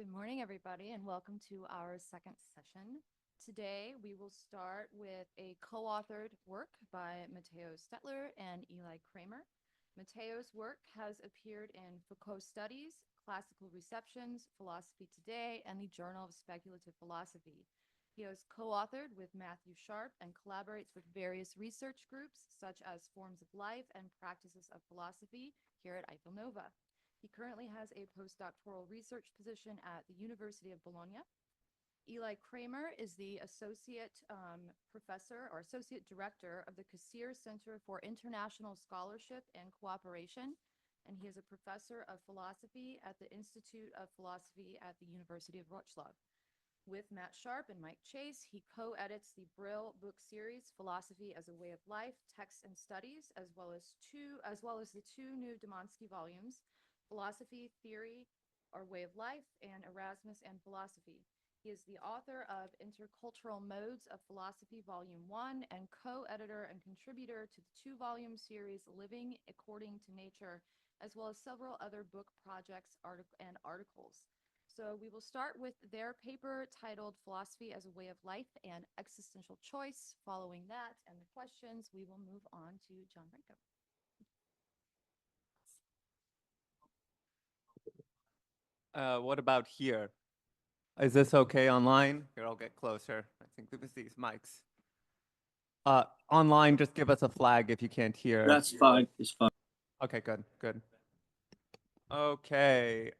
Good morning, everybody, and welcome to our second session. Today, we will start with a co-authored work by Matteo Stettler and Eli Kramer. Matteo's work has appeared in Foucault Studies, Classical Receptions, Philosophy Today, and the Journal of Speculative Philosophy. He has co-authored with Matthew Sharp and collaborates with various research groups, such as Forms of Life and Practices of Philosophy here at Eiffel Nova. He currently has a postdoctoral research position at the University of Bologna. Eli Kramer is the associate professor or associate director of the Kassir Center for International Scholarship and Cooperation, and he is a professor of philosophy at the Institute of Philosophy at the University of Wrocław. With Matt Sharp and Mike Chase, he co-edits the Brill book series, Philosophy as a Way of Life, Texts and Studies, as well as the two new Demansky volumes, Philosophy, Theory, or Way of Life, and Erasmus and Philosophy. He is the author of Intercultural Modes of Philosophy, Volume 1, and co-editor and contributor to the two-volume series Living According to Nature, as well as several other book projects and articles. So we will start with their paper titled Philosophy as a Way of Life and Existential Choice. Following that and the questions, we will move on to John Brinko. What about here? Is this okay online? Here, I'll get closer. I think with these mics. Online, just give us a flag if you can't hear. That's fine. It's fine. Okay, good. Okay.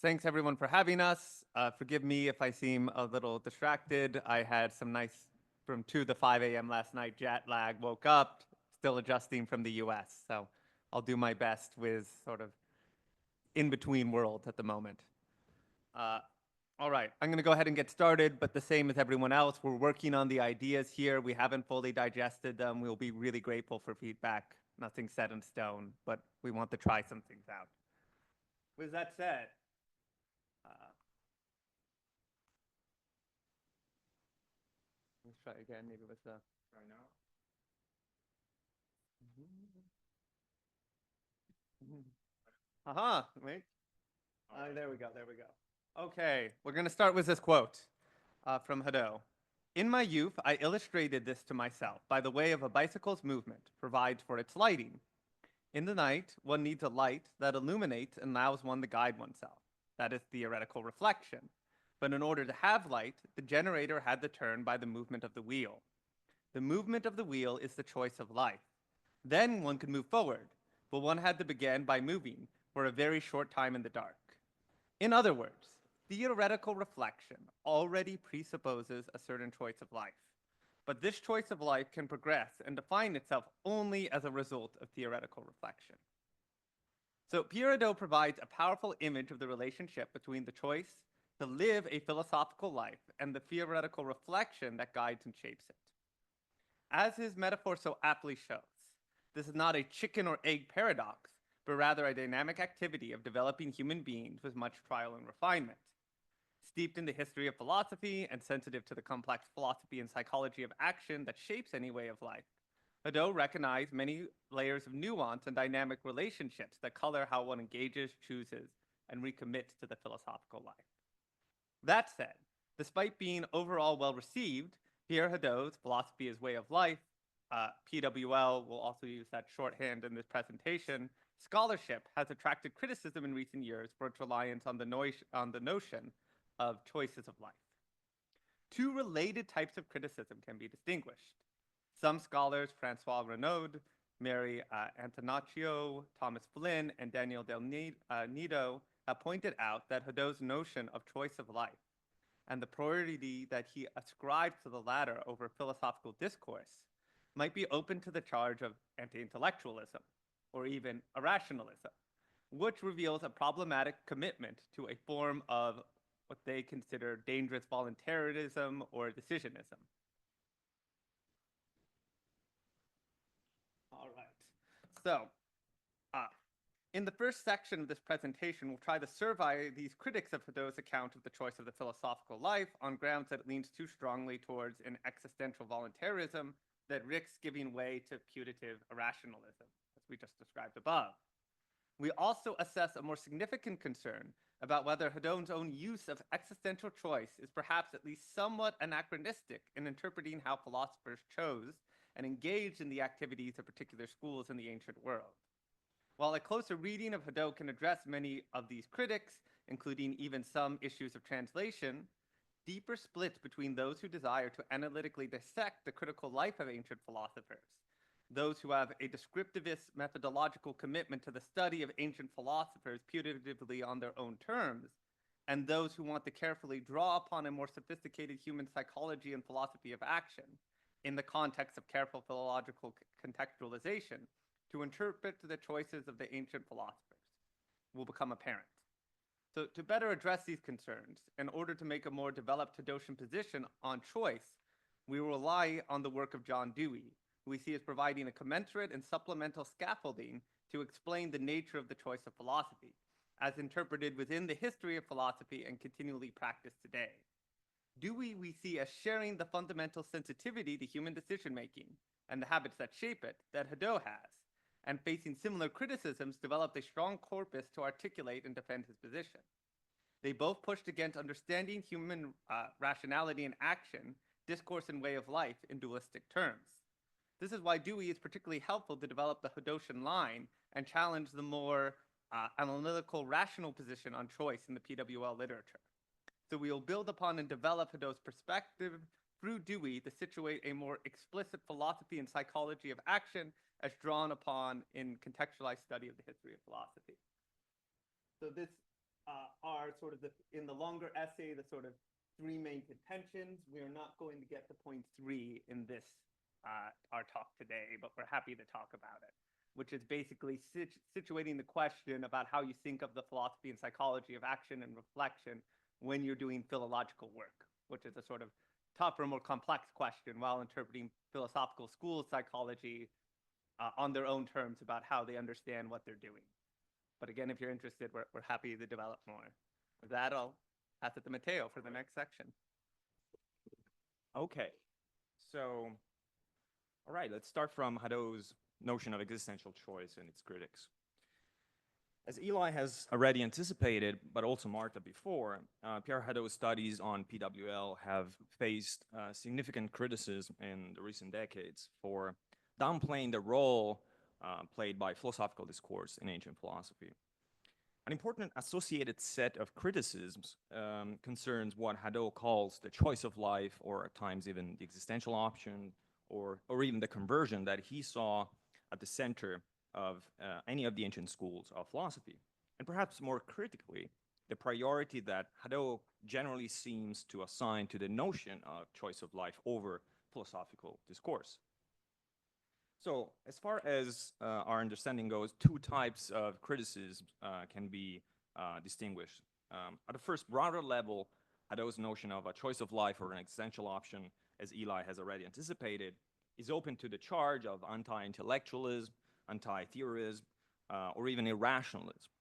Thanks everyone for having us. Forgive me if I seem a little distracted. I had some nice from 2 to 5 a.m. last night jet lag. Woke up, still adjusting from the U.S. So I'll do my best with sort of in between worlds at the moment. All right, I'm going to go ahead and get started, but the same as everyone else, we're working on the ideas here. We haven't fully digested them. We'll be really grateful for feedback. Nothing set in stone, but we want to try some things out. With that said, let's try again, maybe with the try now. Aha, wait. There we go. Okay, we're going to start with this quote from Hadot. In my youth, I illustrated this to myself by the way of a bicycle's movement provides for its lighting. In the night, one needs a light that illuminates and allows one to guide oneself. That is theoretical reflection. But in order to have light, the generator had to turn by the movement of the wheel. The movement of the wheel is the choice of life. Then one could move forward, but one had to begin by moving for a very short time in the dark. In other words, theoretical reflection already presupposes a certain choice of life. But this choice of life can progress and define itself only as a result of theoretical reflection. So Pierre Hadot provides a powerful image of the relationship between the choice to live a philosophical life and the theoretical reflection that guides and shapes it. As his metaphor so aptly shows, this is not a chicken or egg paradox, but rather a dynamic activity of developing human beings with much trial and refinement. Steeped in the history of philosophy and sensitive to the complex philosophy and psychology of action that shapes any way of life, Hadot recognized many layers of nuance and dynamic relationships that color how one engages, chooses, and recommits to the philosophical life. That said, despite being overall well received, Pierre Hadot's Philosophy as Way of Life, PWL will also use that shorthand in this presentation, scholarship has attracted criticism in recent years for its reliance on the notion of choices of life. Two related types of criticism can be distinguished. Some scholars, Francois Renaud, Mary Antonaccio, Thomas Flynn, and Daniel Del Nido, have pointed out that Hadot's notion of choice of life and the priority that he ascribed to the latter over philosophical discourse might be open to the charge of anti-intellectualism or even irrationalism, which reveals a problematic commitment to a form of what they consider dangerous voluntarism or decisionism. All right. So, in the first section of this presentation, we'll try to survey these critics of Hadot's account of the choice of the philosophical life on grounds that it leans too strongly towards an existential voluntarism that risks giving way to putative irrationalism, as we just described above. We also assess a more significant concern about whether Hadon's own use of existential choice is perhaps at least somewhat anachronistic in interpreting how philosophers chose and engaged in the activities of particular schools in the ancient world. While a closer reading of Hadot can address many of these critics, including even some issues of translation, deeper splits between those who desire to analytically dissect the critical life of ancient philosophers, those who have a descriptivist methodological commitment to the study of ancient philosophers putatively on their own terms, and those who want to carefully draw upon a more sophisticated human psychology and philosophy of action in the context of careful philological contextualization to interpret the choices of the ancient philosophers will become apparent. So, to better address these concerns, in order to make a more developed Hadocian position on choice, we will rely on the work of John Dewey, who we see as providing a commensurate and supplemental scaffolding to explain the nature of the choice of philosophy, as interpreted within the history of philosophy and continually practiced today. Dewey we see as sharing the fundamental sensitivity to human decision-making and the habits that shape it that Hadot has, and facing similar criticisms, developed a strong corpus to articulate and defend his position. They both pushed against understanding human rationality and action, discourse and way of life in dualistic terms. This is why Dewey is particularly helpful to develop the Hadocian line and challenge the more analytical, rational position on choice in the PWL literature. So we will build upon and develop Hadot's perspective through Dewey to situate a more explicit philosophy and psychology of action as drawn upon in contextualized study of the history of philosophy. So this are sort of in the longer essay, the sort of three main contentions. We are not going to get to point 3 in this, our talk today, but we're happy to talk about it, which is basically situating the question about how you think of the philosophy and psychology of action and reflection when you're doing philological work, which is a sort of tougher, more complex question while interpreting philosophical school psychology on their own terms about how they understand what they're doing. But again, if you're interested, we're happy to develop more. With that, I'll pass it to Matteo for the next section. Okay, so, all right, let's start from Hadot's notion of existential choice and its critics. As Eli has already anticipated, but also Marta before, Pierre Hadot's studies on PWL have faced significant criticism in the recent decades for downplaying the role played by philosophical discourse in ancient philosophy. An important associated set of criticisms concerns what Hadot calls the choice of life, or at times even the existential option, or even the conversion that he saw at the center of any of the ancient schools of philosophy. And perhaps more critically, the priority that Hadot generally seems to assign to the notion of choice of life over philosophical discourse. So as far as our understanding goes, two types of criticism can be distinguished. At a first broader level, Hadot's notion of a choice of life or an existential option, as Eli has already anticipated, is open to the charge of anti-intellectualism, anti-theorism, or even irrationalism,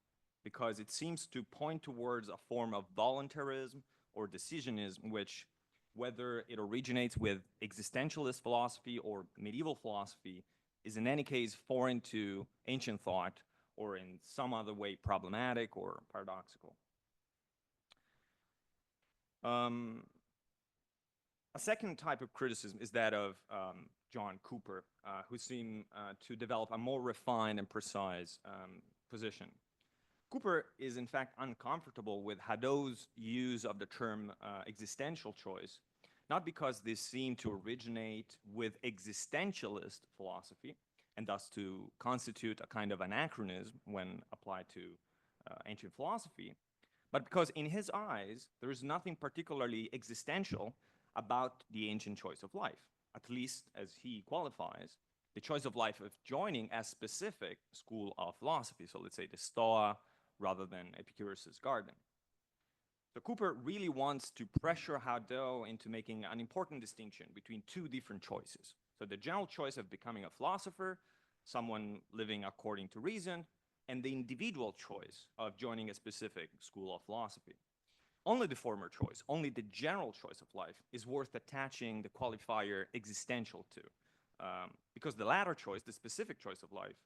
because it seems to point towards a form of voluntarism or decisionism, which, whether it originates with existentialist philosophy or medieval philosophy, is in any case foreign to ancient thought or in some other way problematic or paradoxical. A second type of criticism is that of John Cooper, who seem to develop a more refined and precise position. Cooper is in fact uncomfortable with Hadot's use of the term existential choice, not because this seemed to originate with existentialist philosophy, and thus to constitute a kind of anachronism when applied to ancient philosophy, but because in his eyes, there is nothing particularly existential about the ancient choice of life, at least as he qualifies, the choice of life of joining a specific school of philosophy, so let's say the Stoa rather than Epicurus's garden. So Cooper really wants to pressure Hadot into making an important distinction between two different choices. So the general choice of becoming a philosopher, someone living according to reason, and the individual choice of joining a specific school of philosophy. Only the former choice, only the general choice of life is worth attaching the qualifier existential to, because the latter choice, the specific choice of life,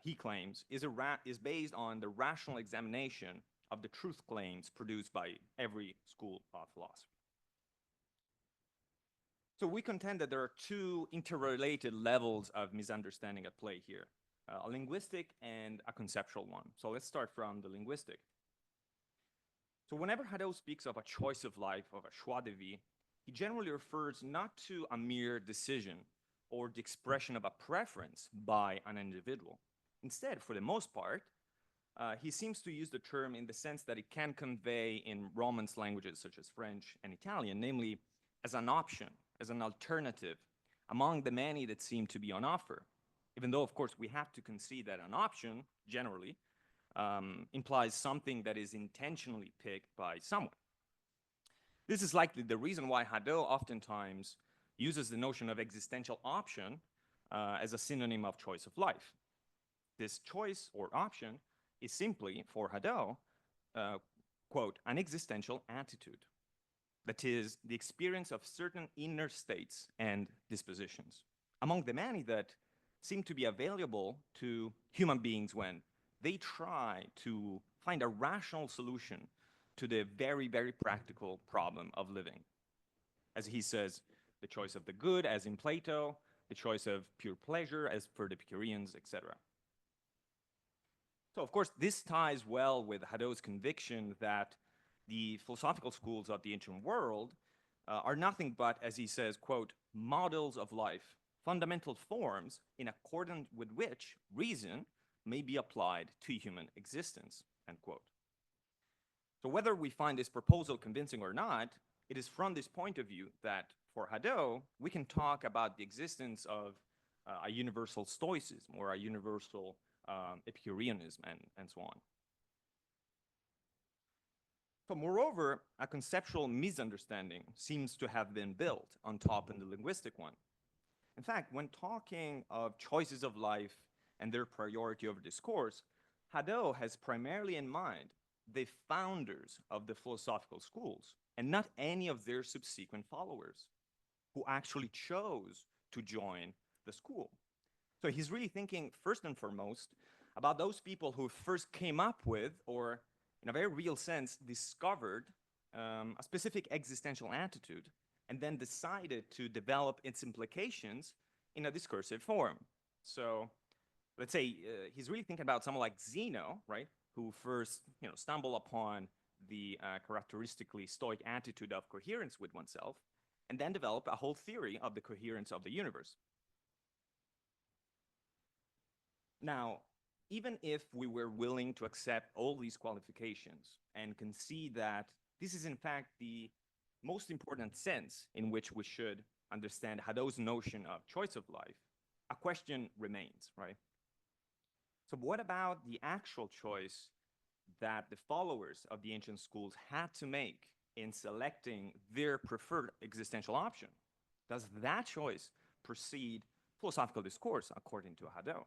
he claims, is based on the rational examination of the truth claims produced by every school of philosophy. So we contend that there are two interrelated levels of misunderstanding at play here, a linguistic and a conceptual one. So let's start from the linguistic. So whenever Hadot speaks of a choice of life, of a choix de vie, he generally refers not to a mere decision or the expression of a preference by an individual. Instead, for the most part, he seems to use the term in the sense that it can convey in Romance languages such as French and Italian, namely as an option, as an alternative among the many that seem to be on offer. Even though, of course, we have to concede that an option, generally, implies something that is intentionally picked by someone. This is likely the reason why Hadot oftentimes uses the notion of existential option as a synonym of choice of life. This choice or option is simply, for Hadot, quote, an existential attitude. That is, the experience of certain inner states and dispositions, among the many that seem to be available to human beings when they try to find a rational solution to the very, very practical problem of living. As he says, the choice of the good, as in Plato, the choice of pure pleasure, as for the Epicureans, etc. So, of course, this ties well with Hadot's conviction that the philosophical schools of the ancient world are nothing but, as he says, quote, models of life, fundamental forms in accordance with which reason may be applied to human existence, end quote. So whether we find this proposal convincing or not, it is from this point of view that for Hadot, we can talk about the existence of a universal stoicism or a universal Epicureanism and so on. So moreover, a conceptual misunderstanding seems to have been built on top of the linguistic one. In fact, when talking of choices of life and their priority over discourse, Hadot has primarily in mind the founders of the philosophical schools and not any of their subsequent followers who actually chose to join the school. So he's really thinking first and foremost about those people who first came up with, or in a very real sense, discovered a specific existential attitude and then decided to develop its implications in a discursive form. So let's say he's really thinking about someone like Zeno, right, who first stumbled upon the characteristically Stoic attitude of coherence with oneself, and then developed a whole theory of the coherence of the universe. Now, even if we were willing to accept all these qualifications and concede that this is in fact the most important sense in which we should understand Hadot's notion of choice of life, a question remains, right? So what about the actual choice that the followers of the ancient schools had to make in selecting their preferred existential option? Does that choice precede philosophical discourse according to Hadot?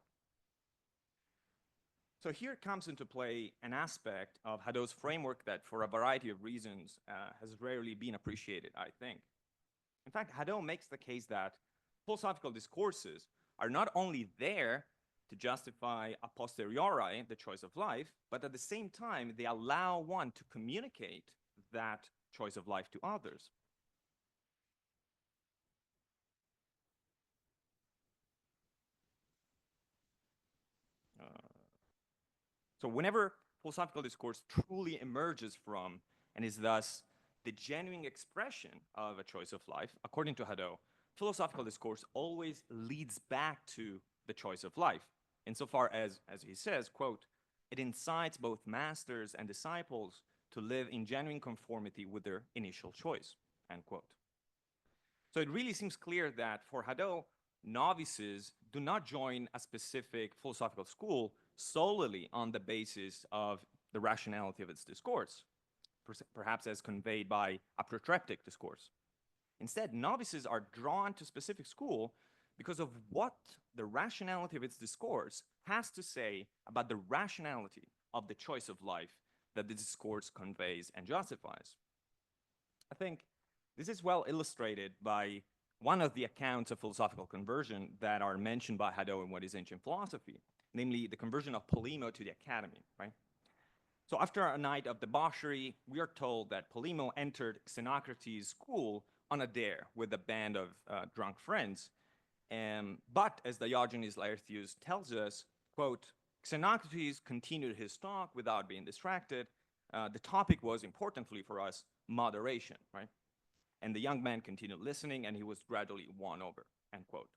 So here comes into play an aspect of Hadot's framework that, for a variety of reasons, has rarely been appreciated, I think. In fact, Hadot makes the case that philosophical discourses are not only there to justify a posteriori the choice of life, but at the same time, they allow one to communicate that choice of life to others. So whenever philosophical discourse truly emerges from and is thus the genuine expression of a choice of life, according to Hadot, philosophical discourse always leads back to the choice of life, insofar as he says, quote, it incites both masters and disciples to live in genuine conformity with their initial choice, end quote. So it really seems clear that for Hadot, novices do not join a specific philosophical school solely on the basis of the rationality of its discourse, perhaps as conveyed by a protreptic discourse. Instead, novices are drawn to a specific school because of what the rationality of its discourse has to say about the rationality of the choice of life that the discourse conveys and justifies. I think this is well illustrated by one of the accounts of philosophical conversion that are mentioned by Hadot in What is Ancient Philosophy, namely the conversion of Polemo to the academy, right? So after a night of debauchery, we are told that Polemo entered Xenocrates' school on a dare with a band of drunk friends. But as Diogenes Laertius tells us, quote, Xenocrates continued his talk without being distracted. The topic was, importantly for us, moderation, right? And the young man continued listening, and he was gradually won over, end quote.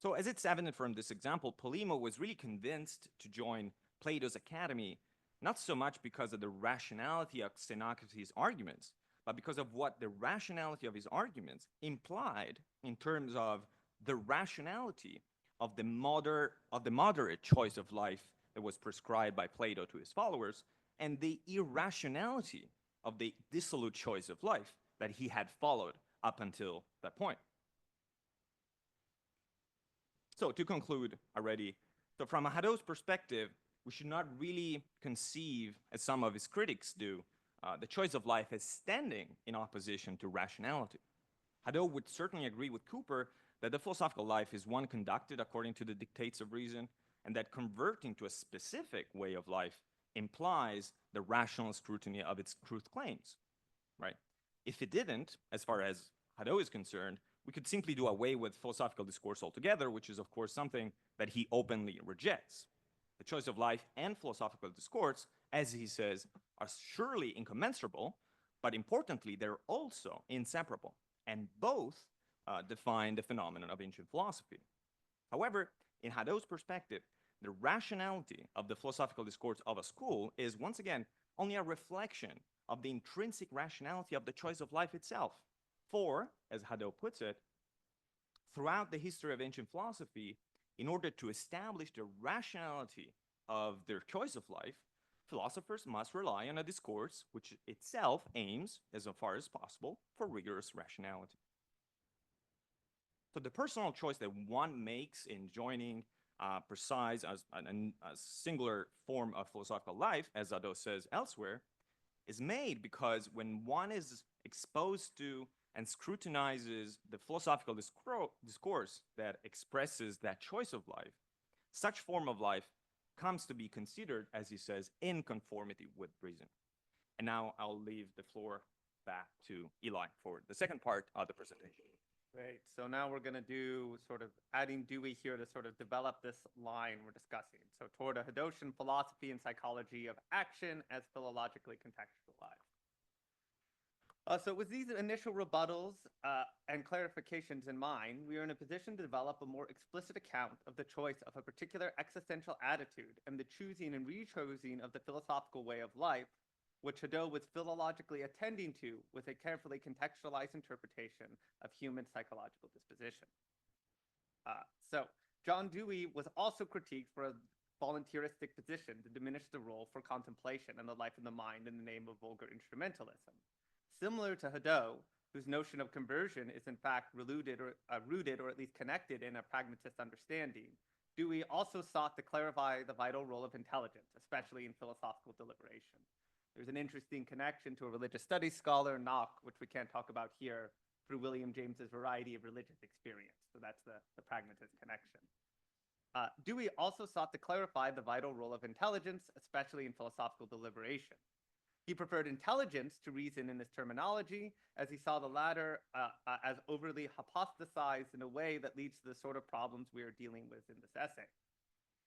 So as it's evident from this example, Polemo was really convinced to join Plato's academy, not so much because of the rationality of Xenocrates' arguments, but because of what the rationality of his arguments implied in terms of the rationality of the moderate choice of life that was prescribed by Plato to his followers, and the irrationality of the dissolute choice of life that he had followed up until that point. So to conclude already, so from Hadot's perspective, we should not really conceive, as some of his critics do, the choice of life as standing in opposition to rationality. Hadot would certainly agree with Cooper that the philosophical life is one conducted according to the dictates of reason, and that converting to a specific way of life implies the rational scrutiny of its truth claims, right? If it didn't, as far as Hadot is concerned, we could simply do away with philosophical discourse altogether, which is, of course, something that he openly rejects. The choice of life and philosophical discourse, as he says, are surely incommensurable, but importantly, they're also inseparable, and both define the phenomenon of ancient philosophy. However, in Hadot's perspective, the rationality of the philosophical discourse of a school is, once again, only a reflection of the intrinsic rationality of the choice of life itself. For, as Hadot puts it, throughout the history of ancient philosophy, in order to establish the rationality of their choice of life, philosophers must rely on a discourse which itself aims, as far as possible, for rigorous rationality. So the personal choice that one makes in joining precise as a singular form of philosophical life, as Hadot says elsewhere, is made because when one is exposed to and scrutinizes the philosophical discourse that expresses that choice of life, such form of life comes to be considered, as he says, in conformity with reason. And now I'll leave the floor back to Eli for the second part of the presentation. Great. So now we're going to do sort of adding Dewey here to sort of develop this line we're discussing. So toward a Hadotian philosophy and psychology of action as philologically contextualized. So with these initial rebuttals and clarifications in mind, we are in a position to develop a more explicit account of the choice of a particular existential attitude and the choosing and re-choosing of the philosophical way of life, which Hadot was philologically attending to with a carefully contextualized interpretation of human psychological disposition. So John Dewey was also critiqued for a volunteeristic position to diminish the role for contemplation and the life of the mind in the name of vulgar instrumentalism. Similar to Hadot, whose notion of conversion is in fact rooted or at least connected in a pragmatist understanding, Dewey also sought to clarify the vital role of intelligence, especially in philosophical deliberation. There's an interesting connection to a religious studies scholar, Knock, which we can't talk about here, through William James's variety of religious experience. So that's the pragmatist connection. Dewey also sought to clarify the vital role of intelligence, especially in philosophical deliberation. He preferred intelligence to reason in his terminology, as he saw the latter as overly hypothesized in a way that leads to the sort of problems we are dealing with in this essay.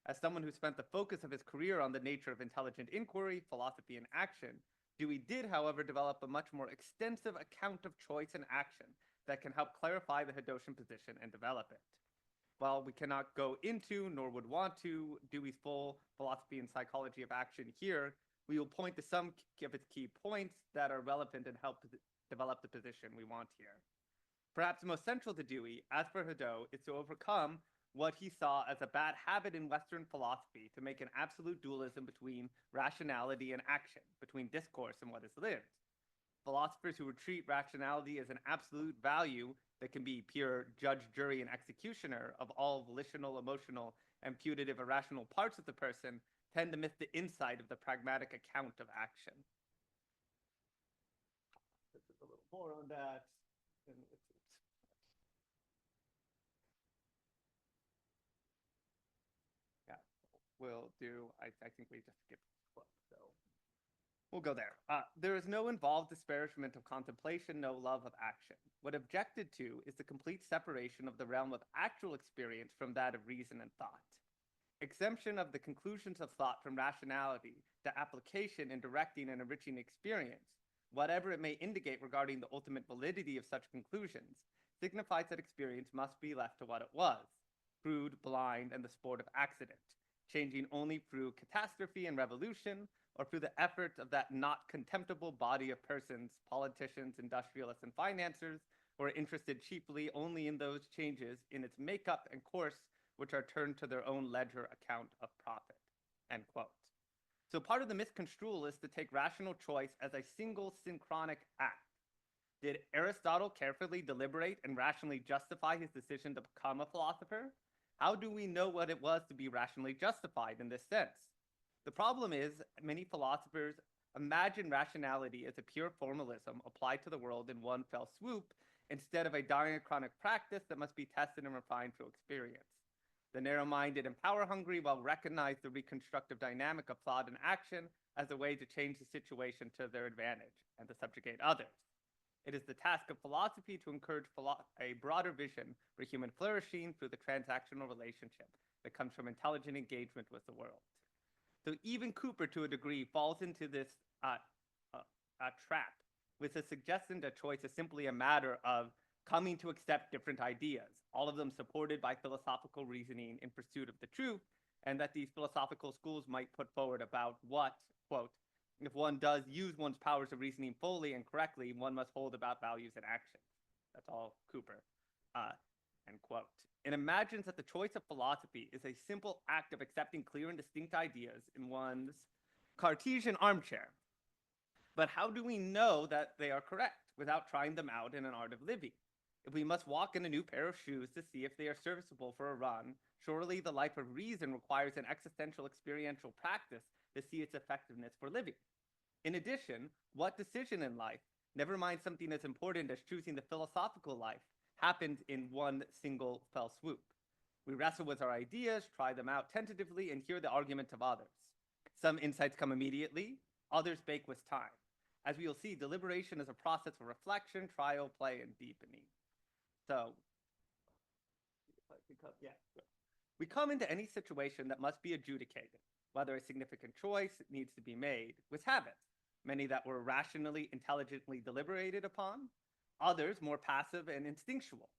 As someone who spent the focus of his career on the nature of intelligent inquiry, philosophy, and action, Dewey did, however, develop a much more extensive account of choice and action that can help clarify the Hadotian position and develop it. While we cannot go into, nor would want to, Dewey's full philosophy and psychology of action here, we will point to some of its key points that are relevant and help develop the position we want here. Perhaps most central to Dewey, as for Hadot, is to overcome what he saw as a bad habit in Western philosophy to make an absolute dualism between rationality and action, between discourse and what is lived. Philosophers who would treat rationality as an absolute value that can be pure judge, jury, and executioner of all volitional, emotional, and putative irrational parts of the person tend to miss the insight of the pragmatic account of action. This is a little more on that. Yeah. we'll do, I think we just skipped this quote, so we'll go there. There is no involved disparagement of contemplation, no love of action. What objected to is the complete separation of the realm of actual experience from that of reason and thought. Exemption of the conclusions of thought from rationality to application in directing and enriching experience, whatever it may indicate regarding the ultimate validity of such conclusions, signifies that experience must be left to what it was, crude, blind, and the sport of accident, changing only through catastrophe and revolution, or through the effort of that not contemptible body of persons, politicians, industrialists, and financiers, who are interested chiefly only in those changes in its makeup and course which are turned to their own ledger account of profit, end quote. So part of the misconstrual is to take rational choice as a single synchronic act. Did Aristotle carefully deliberate and rationally justify his decision to become a philosopher? How do we know what it was to be rationally justified in this sense? The problem is many philosophers imagine rationality as a pure formalism applied to the world in one fell swoop instead of a diachronic practice that must be tested and refined through experience. The narrow-minded and power-hungry will recognize the reconstructive dynamic of thought and action as a way to change the situation to their advantage and to subjugate others. It is the task of philosophy to encourage a broader vision for human flourishing through the transactional relationship that comes from intelligent engagement with the world. So even Cooper, to a degree, falls into this trap with the suggestion that choice is simply a matter of coming to accept different ideas, all of them supported by philosophical reasoning in pursuit of the truth, and that these philosophical schools might put forward about what, quote, if one does use one's powers of reasoning fully and correctly, one must hold about values and actions. That's all Cooper, end quote. It imagines that the choice of philosophy is a simple act of accepting clear and distinct ideas in one's Cartesian armchair. But how do we know that they are correct without trying them out in an art of living? If we must walk in a new pair of shoes to see if they are serviceable for a run, surely the life of reason requires an existential experiential practice to see its effectiveness for living. In addition, what decision in life, never mind something as important as choosing the philosophical life, happens in one single fell swoop? We wrestle with our ideas, try them out tentatively, and hear the arguments of others. Some insights come immediately, others bake with time. As we will see, deliberation is a process of reflection, trial, play, and deepening. So, we come into any situation that must be adjudicated, whether a significant choice needs to be made, with habits, many that were rationally, intelligently deliberated upon, others more passive and instinctual,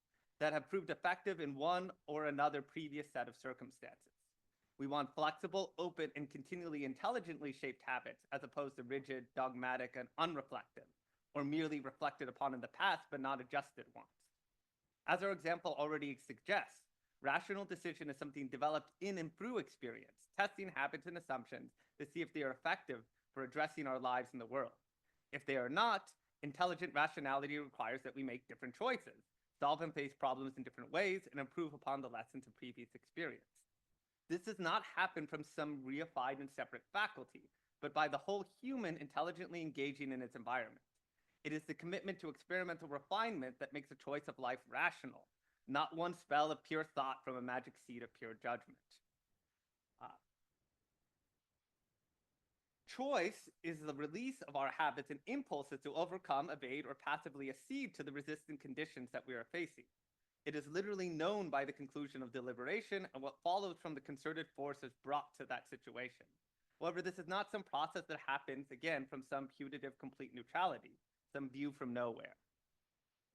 that have proved effective in one or another previous set of circumstances. We want flexible, open, and continually intelligently shaped habits as opposed to rigid, dogmatic, and unreflective, or merely reflected upon in the past but not adjusted ones. As our example already suggests, rational decision is something developed in and through experience, testing habits and assumptions to see if they are effective for addressing our lives in the world. If they are not, intelligent rationality requires that we make different choices, solve and face problems in different ways, and improve upon the lessons of previous experience. This does not happen from some reified and separate faculty, but by the whole human intelligently engaging in its environment. It is the commitment to experimental refinement that makes a choice of life rational, not one spell of pure thought from a magic seed of pure judgment. Choice is the release of our habits and impulses to overcome, evade, or passively accede to the resistant conditions that we are facing. It is literally known by the conclusion of deliberation and what follows from the concerted forces brought to that situation. However, this is not some process that happens, again, from some putative complete neutrality, some view from nowhere.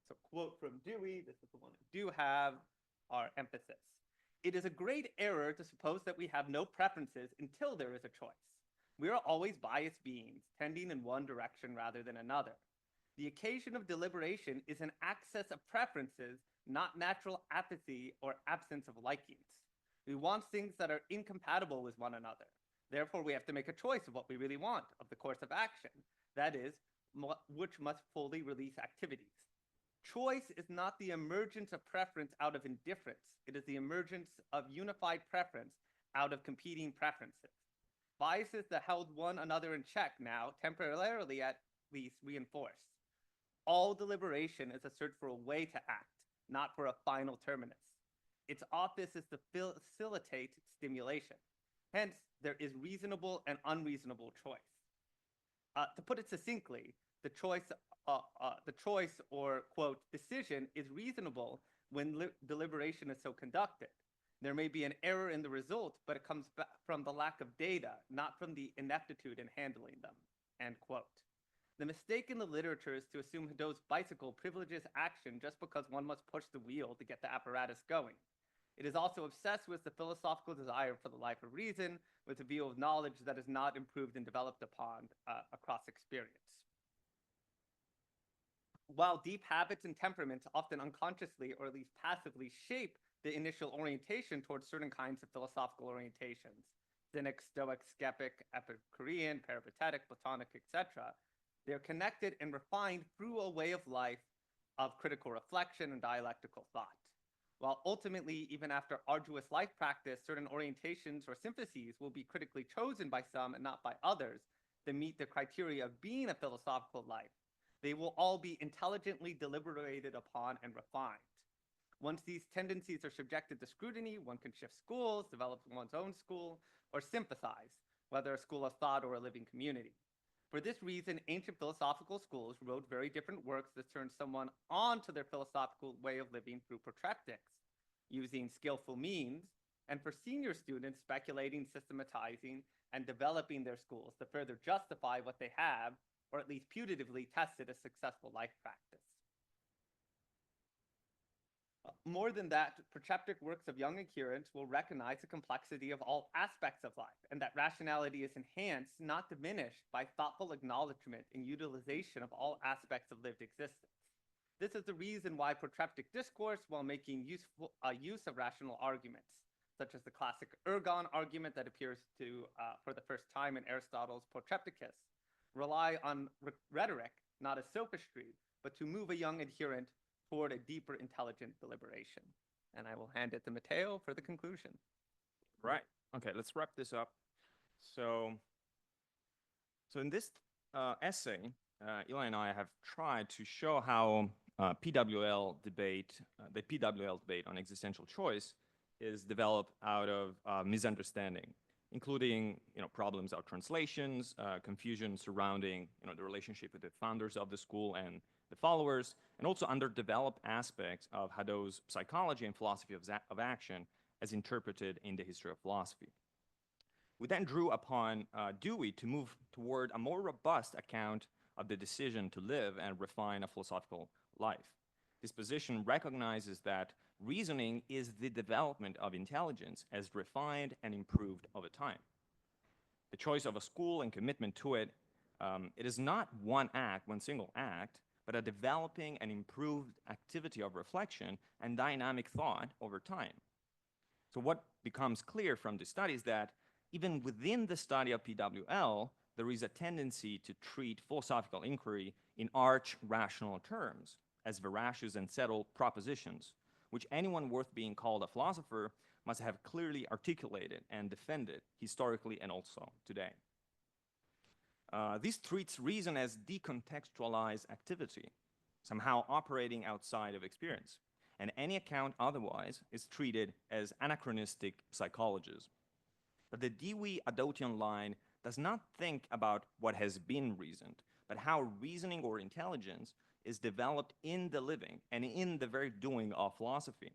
So, quote from Dewey, this is the one I do have, our emphasis. It is a great error to suppose that we have no preferences until there is a choice. We are always biased beings, tending in one direction rather than another. The occasion of deliberation is an access of preferences, not natural apathy or absence of likings. We want things that are incompatible with one another. Therefore, we have to make a choice of what we really want, of the course of action. That is, which must fully release activities. Choice is not the emergence of preference out of indifference. It is the emergence of unified preference out of competing preferences. Biases that held one another in check now, temporarily at least, reinforce. All deliberation is a search for a way to act, not for a final terminus. Its office is to facilitate stimulation. Hence, there is reasonable and unreasonable choice. To put it succinctly, the choice or, quote, decision is reasonable when deliberation is so conducted. There may be an error in the result, but it comes back from the lack of data, not from the ineptitude in handling them, end quote. The mistake in the literature is to assume Hadot's bicycle privileges action just because one must push the wheel to get the apparatus going. It is also obsessed with the philosophical desire for the life of reason, with a view of knowledge that is not improved and developed upon across experience. While deep habits and temperaments often unconsciously or at least passively shape the initial orientation towards certain kinds of philosophical orientations, Cynic, Stoic, Skeptic, Epicurean, Peripatetic, Platonic, etc., they're connected and refined through a way of life of critical reflection and dialectical thought. While ultimately, even after arduous life practice, certain orientations or symphyses will be critically chosen by some and not by others that meet the criteria of being a philosophical life, they will all be intelligently deliberated upon and refined. Once these tendencies are subjected to scrutiny, one can shift schools, develop one's own school, or sympathize, whether a school of thought or a living community. For this reason, ancient philosophical schools wrote very different works that turned someone onto their philosophical way of living through protreptics, using skillful means, and for senior students, speculating, systematizing, and developing their schools to further justify what they have, or at least putatively tested as successful life practice. More than that, protreptic works of young adherents will recognize the complexity of all aspects of life, and that rationality is enhanced, not diminished, by thoughtful acknowledgement and utilization of all aspects of lived existence. This is the reason why protreptic discourse, while making use of rational arguments, such as the classic ergon argument that appears for the first time in Aristotle's Protrepticus, rely on rhetoric, not as sophistry, but to move a young adherent toward a deeper intelligent deliberation. And I will hand it to Matteo for the conclusion. Right. Okay, let's wrap this up. So in this essay, Eli and I have tried to show how the PWL debate on existential choice is developed out of misunderstanding, including problems of translations, confusion surrounding the relationship with the founders of the school and the followers, and also underdeveloped aspects of Hadot's psychology and philosophy of action as interpreted in the history of philosophy. We then drew upon Dewey to move toward a more robust account of the decision to live and refine a philosophical life. This position recognizes that reasoning is the development of intelligence as refined and improved over time. The choice of a school and commitment to it, it is not one single act, but a developing and improved activity of reflection and dynamic thought over time. So what becomes clear from the study is that even within the study of PWL, there is a tendency to treat philosophical inquiry in arch rational terms, as veracious and settled propositions, which anyone worth being called a philosopher must have clearly articulated and defended historically and also today. This treats reason as decontextualized activity, somehow operating outside of experience, and any account otherwise is treated as anachronistic psychologism. But the Dewey-Hadotian line does not think about what has been reasoned, but how reasoning or intelligence is developed in the living and in the very doing of philosophy.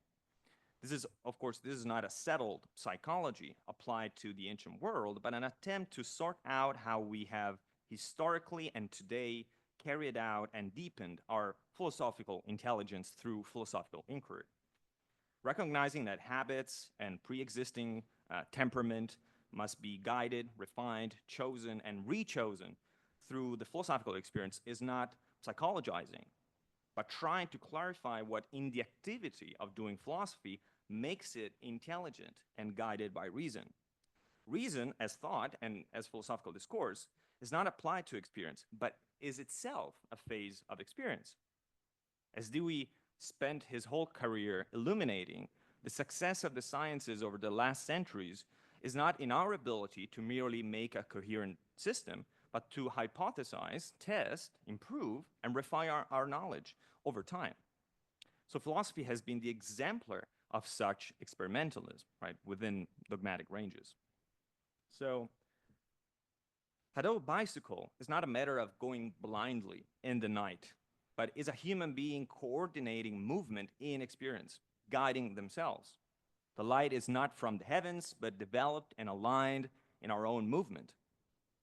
This is, of course, this is not a settled psychology applied to the ancient world, but an attempt to sort out how we have historically and today carried out and deepened our philosophical intelligence through philosophical inquiry. Recognizing that habits and pre-existing temperament must be guided, refined, chosen, and rechosen through the philosophical experience is not psychologizing, but trying to clarify what in the activity of doing philosophy makes it intelligent and guided by reason. Reason as thought and as philosophical discourse is not applied to experience, but is itself a phase of experience. As Dewey spent his whole career illuminating, the success of the sciences over the last centuries is not in our ability to merely make a coherent system, but to hypothesize, test, improve, and refine our knowledge over time. So philosophy has been the exemplar of such experimentalism, right, within dogmatic ranges. So, Hadot bicycle is not a matter of going blindly in the night, but is a human being coordinating movement in experience, guiding themselves. The light is not from the heavens, but developed and aligned in our own movement.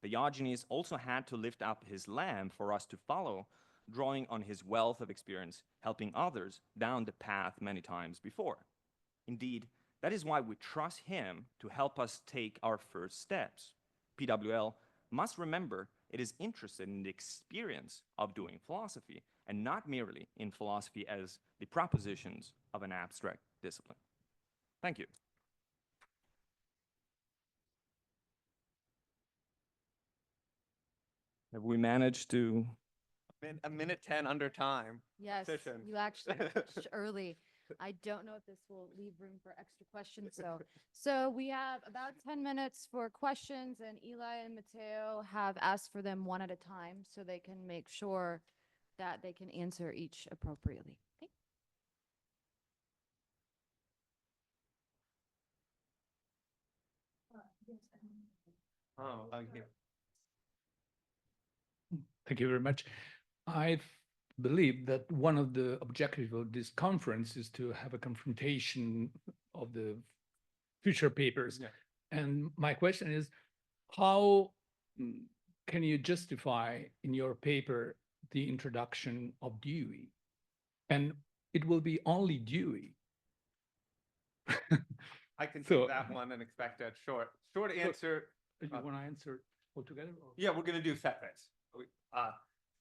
Diogenes also had to lift up his lamp for us to follow, drawing on his wealth of experience, helping others down the path many times before. Indeed, that is why we trust him to help us take our first steps. PWL must remember it is interested in the experience of doing philosophy and not merely in philosophy as the propositions of an abstract discipline. Thank you. Have we managed to? A minute 10 under time. Yes, Efficient. you actually finished early. I don't know if this will leave room for extra questions. So we have about 10 minutes for questions, and Eli and Matteo have asked for them one at a time so they can make sure that they can answer each appropriately. Okay. Oh, okay. Thank you very much. I believe that one of the objectives of this conference is to have a confrontation of the future papers. Yeah. And my question is, how can you justify in your paper the introduction of Dewey? And it will be only Dewey. I can So- take that one and expect a short answer. Do you want to answer altogether? Or? Yeah, we're going to do separates.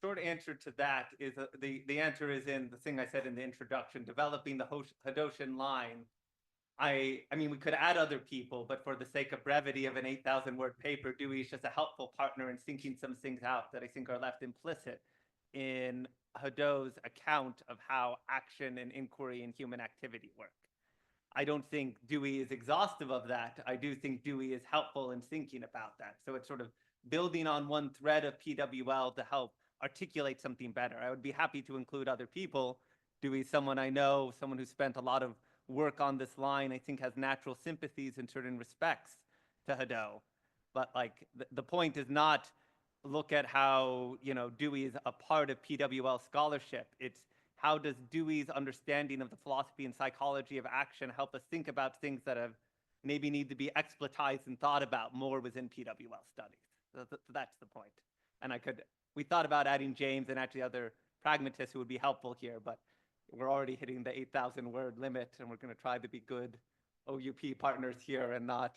Short answer to that is the answer is in the thing I said in the introduction, developing the Hadocian line. I mean, we could add other people, but for the sake of brevity of an 8,000 word paper, Dewey is just a helpful partner in thinking some things out that I think are left implicit in Hadot's account of how action and inquiry and human activity work. I don't think Dewey is exhaustive of that. I do think Dewey is helpful in thinking about that. So it's sort of building on one thread of PWL to help articulate something better. I would be happy to include other people. Dewey's someone I know, someone who spent a lot of work on this line, I think has natural sympathies in certain respects to Hadot. But like the point is not look at how, you know, Dewey is a part of PWL scholarship. It's how does Dewey's understanding of the philosophy and psychology of action help us think about things that have maybe need to be explicitized and thought about more within PWL studies. So that's the point. And we thought about adding James and actually other pragmatists who would be helpful here, but we're already hitting the 8,000 word limit, and we're going to try to be good OUP partners here and not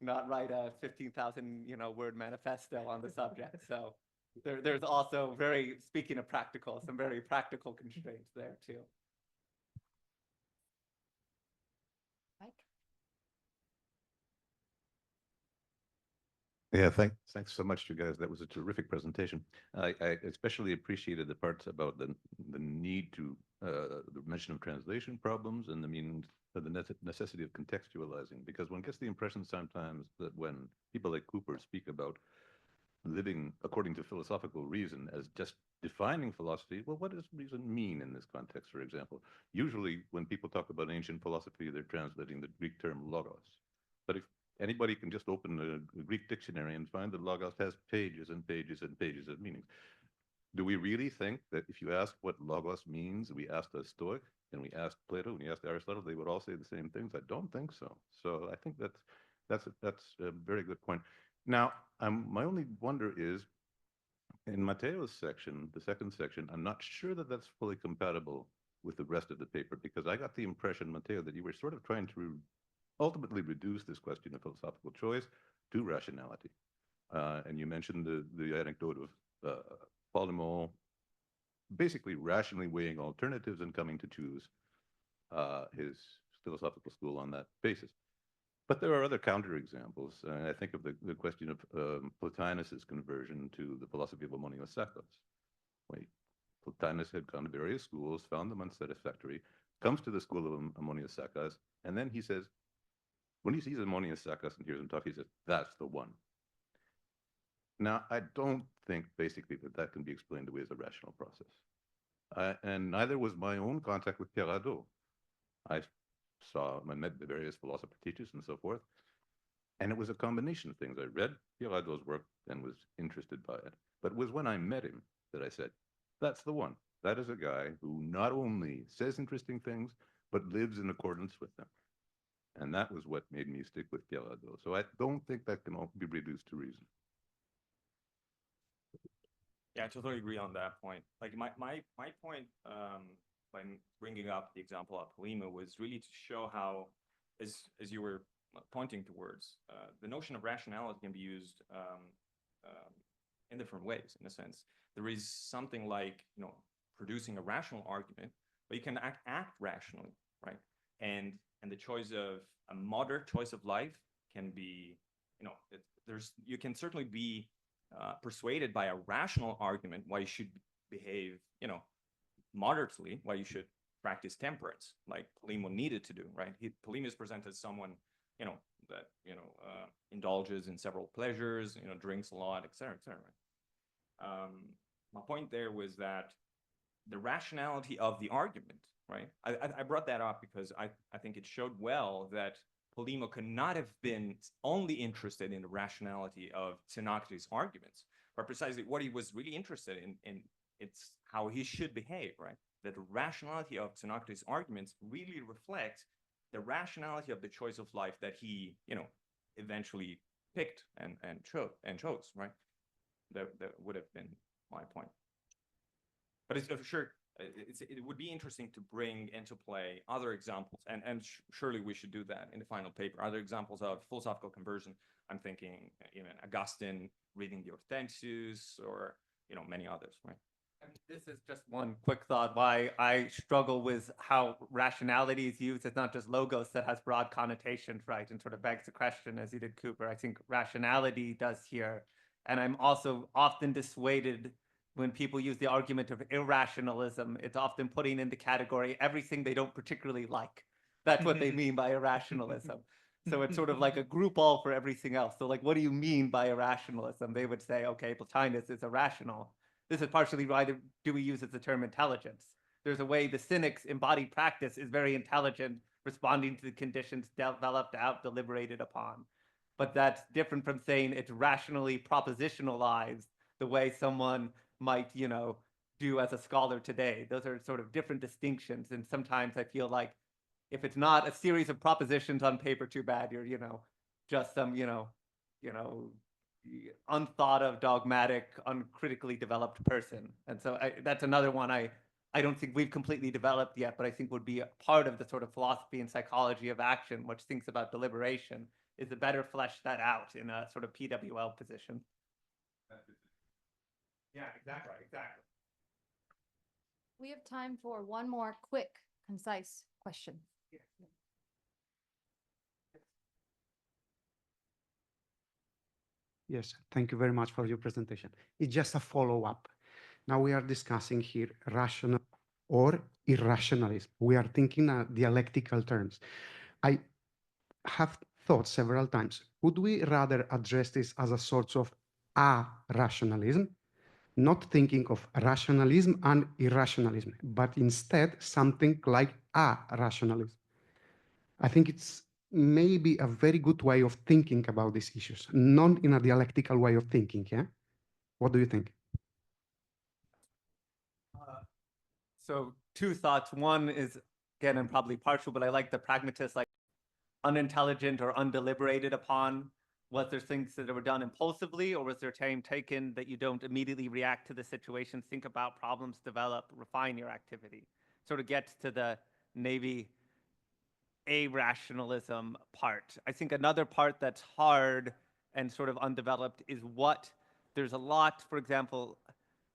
write a 15,000 word manifesto on the subject. So there's also speaking of practical, some very practical constraints there too. Mike? Yeah, thanks so much, you guys. That was a terrific presentation. I especially appreciated the parts about the need to the mention of translation problems and the necessity of contextualizing, because one gets the impression sometimes that when people like Cooper speak about living according to philosophical reason as just defining philosophy, well, what does reason mean in this context, for example? Usually when people talk about ancient philosophy, they're translating the Greek term logos. But if anybody can just open a Greek dictionary and find that logos has pages and pages and pages of meanings. Do we really think that if you ask what logos means, we asked a Stoic and we asked Plato and we asked Aristotle, they would all say the same things? I don't think so. So I think that's a very good point. Now, my only wonder is, in Matteo's section, the second section, I'm not sure that that's fully compatible with the rest of the paper, because I got the impression, Matteo, that you were sort of trying to ultimately reduce this question of philosophical choice to rationality. And you mentioned the anecdote of Paul basically rationally weighing alternatives and coming to choose his philosophical school on that basis. But there are other counterexamples. I think of the question of Plotinus's conversion to the philosophy of homoiousios. Plotinus had gone to various schools, found them unsatisfactory, comes to the school of homoiousios, and then he says, when he sees homoiousios and hears him talk, he says, that's the one. Now, I don't think basically that can be explained away as a rational process. And neither was my own contact with Pierre Hadot. I met the various philosopher teachers and so forth. And it was a combination of things. I read Pierado's work and was interested by it. But it was when I met him that I said, that's the one. That is a guy who not only says interesting things, but lives in accordance with them. And that was what made me stick with Pierado. So I don't think that can all be reduced to reason. Yeah, I totally agree on that point. Like my point by bringing up the example of Polemo was really to show how, as you were pointing towards, the notion of rationality can be used in different ways. In a sense, there is something like producing a rational argument, but you can act rationally, right? And the choice of a moderate choice of life can be, you can certainly be persuaded by a rational argument why you should behave, moderately, why you should practice temperance, like Polemo needed to do, right? Polemo is presented as someone, that indulges in several pleasures, drinks a lot, etc., etc. My point there was that the rationality of the argument, right? I brought that up because I think it showed well that Polemo could not have been only interested in the rationality of Xenocrates' arguments, but precisely what he was really interested in it's how he should behave, right? That the rationality of Xenocrates' arguments really reflects the rationality of the choice of life that he, eventually picked and chose, right? That would have been my point. But it's for sure, it would be interesting to bring into play other examples, and surely we should do that in the final paper. Other examples of philosophical conversion. I'm thinking even Augustine reading the Hortensius, or many others, right? This is just one quick thought why I struggle with how rationality is used. It's not just logos that has broad connotations, right? And sort of begs the question, as you did Cooper. I think rationality does here. And I'm also often dissuaded when people use the argument of irrationalism. It's often putting in the category everything they don't particularly like. That's what they mean by irrationalism. So it's sort of like a group all for everything else. So like, what do you mean by irrationalism? They would say, okay, Plotinus is irrational. This is partially why do we use the term intelligence. There's a way the cynic's embodied practice is very intelligent, responding to the conditions developed out, deliberated upon. But that's different from saying it's rationally propositionalized the way someone might, do as a scholar today. Those are sort of different distinctions. And sometimes I feel like if it's not a series of propositions on paper, too bad. You're, just some, unthought of, dogmatic, uncritically developed person. And so that's another one I don't think we've completely developed yet, but I think would be a part of the sort of philosophy and psychology of action, which thinks about deliberation, is to better flesh that out in a sort of PWL position. Yeah, exactly. We have time for one more quick, concise question. Yes, thank you very much for your presentation. It's just a follow-up. Now we are discussing here rational or irrationalism. We are thinking dialectical terms. I have thought several times, would we rather address this as a sort of a-rationalism, not thinking of rationalism and irrationalism, but instead something like a-rationalism? I think it's maybe a very good way of thinking about these issues, not in a dialectical way of thinking, yeah? What do you think? So two thoughts. One is, again, I'm probably partial, but I like the pragmatist, like unintelligent or undeliberated upon. Was there things that were done impulsively, or was there time taken that you don't immediately react to the situation, think about problems, develop, refine your activity? Sort of gets to the Navy a-rationalism part. I think another part that's hard and sort of undeveloped is there's a lot, for example,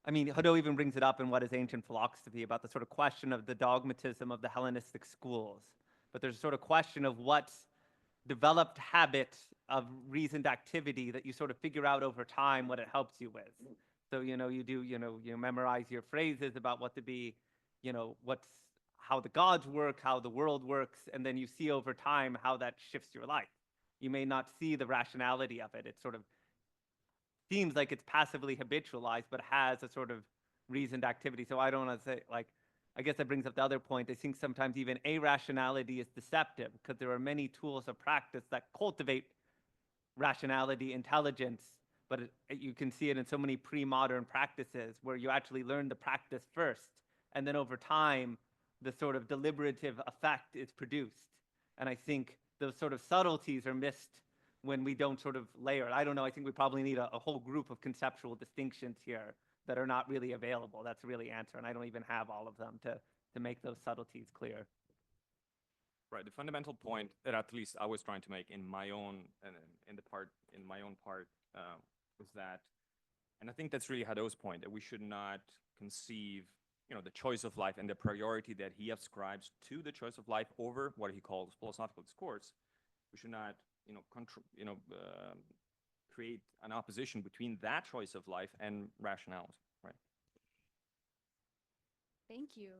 I mean, Hadot even brings it up in What is Ancient Philosophy about the sort of question of the dogmatism of the Hellenistic schools. But there's a sort of question of what's developed habit of reasoned activity that you sort of figure out over time what it helps you with. So, you memorize your phrases about what to be, how the gods work, how the world works, and then you see over time how that shifts your life. You may not see the rationality of it. It sort of seems like it's passively habitualized, but has a sort of reasoned activity. So I don't want to say, I guess that brings up the other point. I think sometimes even irrationality is deceptive because there are many tools of practice that cultivate rationality, intelligence, but you can see it in so many pre-modern practices where you actually learn the practice first, and then over time, the sort of deliberative effect is produced. And I think those sort of subtleties are missed when we don't sort of layer it. I don't know. I think we probably need a whole group of conceptual distinctions here that are not really available. That's really answer, and I don't even have all of them to make those subtleties clear. Right. The fundamental point that at least I was trying to make in my own part was that, and I think that's really Hadot's point, that we should not conceive, the choice of life and the priority that he ascribes to the choice of life over what he calls philosophical discourse. We should not, create an opposition between that choice of life and rationality. Right. Thank you.